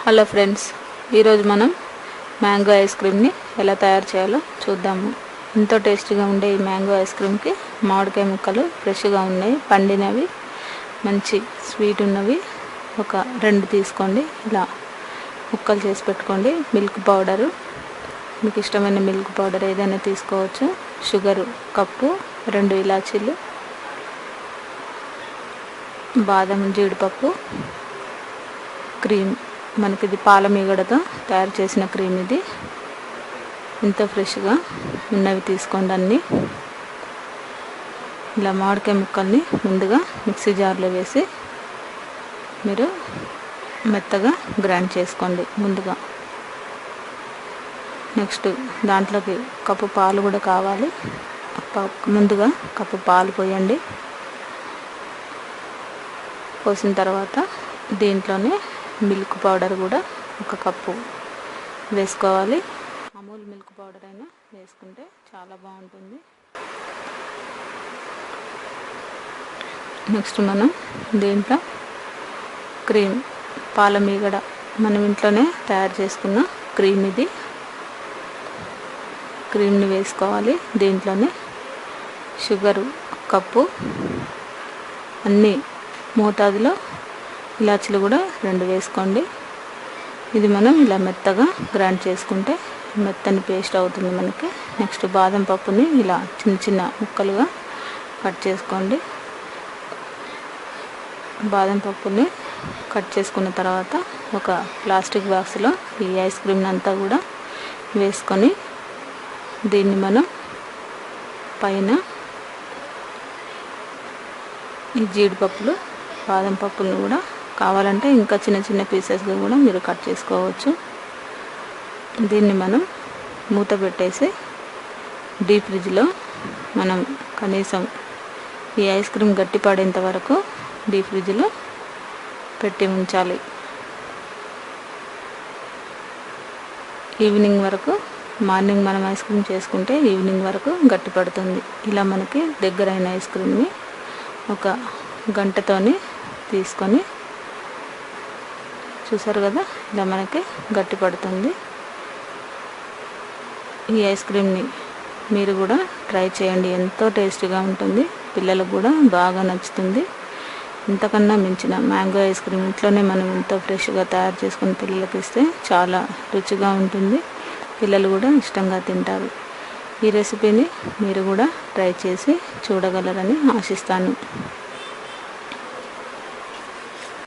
Hello friends, ఈరోజు మనం mango ice క్రీమ్ని ఎలా తయారు చేయాలో చూద్దాము. ఎంతో టేస్టీగా ఉండే ఈ మ్యాంగో ఐస్ క్రీమ్కి మామిడికాయ ముక్కలు ఫ్రెష్గా ఉన్నాయి, పండినవి, మంచి స్వీట్ ఉన్నవి ఒక 2 తీసుకోండి. ఇలా ముక్కలు చేసి పెట్టుకోండి. మిల్క్ పౌడరు, మీకు ఇష్టమైన మిల్క్ పౌడర్ ఏదైనా తీసుకోవచ్చు. షుగరు కప్పు, 2 ఇలాచీలు, బాదం, జీడిపప్పు, క్రీమ్. మనకి ఇది పాల మీగడతో తయారు చేసిన క్రీమ్. ఇది ఎంతో ఫ్రెష్గా ఉన్నవి తీసుకోండి అన్నీ. ఇలా మామిడికాయ ముక్కల్ని ముందుగా మిక్సీ జార్లో వేసి మీరు మెత్తగా గ్రైండ్ చేసుకోండి ముందుగా. నెక్స్ట్ దాంట్లోకి కప్పు పాలు కూడా కావాలి. ముందుగా కప్పు పాలు పోయండి. పోసిన తర్వాత దీంట్లోనే మిల్క్ పౌడర్ కూడా 1 కప్పు వేసుకోవాలి. అమూల్ మిల్క్ పౌడర్ అయినా వేసుకుంటే చాలా బాగుంటుంది. నెక్స్ట్ మనం దీంట్లో క్రీమ్, పాల మీగడ, మనం ఇంట్లోనే తయారు చేసుకున్న క్రీమ్. ఇది క్రీమ్ని వేసుకోవాలి. దీంట్లోనే షుగరు కప్పు, అన్నీ మోతాదులో, ఇలాచీలు కూడా 2 వేసుకోండి. ఇది మనం ఇలా మెత్తగా గ్రైండ్ చేసుకుంటే మెత్తని పేస్ట్ అవుతుంది మనకి. నెక్స్ట్ బాదం పప్పుని ఇలా చిన్న చిన్న ముక్కలుగా కట్ చేసుకోండి. బాదం పప్పుని కట్ చేసుకున్న తర్వాత ఒక ప్లాస్టిక్ బాక్స్లో ఈ ఐస్ క్రీమ్ని అంతా కూడా వేసుకొని దీన్ని మనం పైన ఈ జీడిపప్పులు, బాదం పప్పులను కూడా కావాలంటే ఇంకా చిన్న చిన్న పీసెస్గా కూడా మీరు కట్ చేసుకోవచ్చు. దీన్ని మనం మూత పెట్టేసి డీప్ ఫ్రిడ్జ్లో మనం కనీసం ఈ ఐస్ క్రీమ్ గట్టి పడేంత వరకు డీప్ ఫ్రిడ్జ్లో పెట్టి ఉంచాలి. ఈవినింగ్ వరకు, మార్నింగ్ మనం ఐస్ క్రీమ్ చేసుకుంటే ఈవినింగ్ వరకు గట్టి పడుతుంది. ఇలా మనకి దగ్గరైన ఐస్ క్రీమ్ని 1 గంటతోని తీసుకొని, చూసారు కదా, ఇలా మనకి గట్టి పడుతుంది. ఈ ఐస్ క్రీమ్ని మీరు కూడా ట్రై చేయండి. ఎంతో టేస్టీగా ఉంటుంది, పిల్లలకు కూడా బాగా నచ్చుతుంది. ఇంతకన్నా మించిన మ్యాంగో ఐస్ క్రీమ్ ఇంట్లోనే మనం ఎంతో ఫ్రెష్గా తయారు చేసుకుని పిల్లలకి ఇస్తే చాలా రుచిగా ఉంటుంది. పిల్లలు కూడా ఇష్టంగా తింటారు. ఈ రెసిపీని మీరు కూడా ట్రై చేసి చూడగలరని ఆశిస్తాను.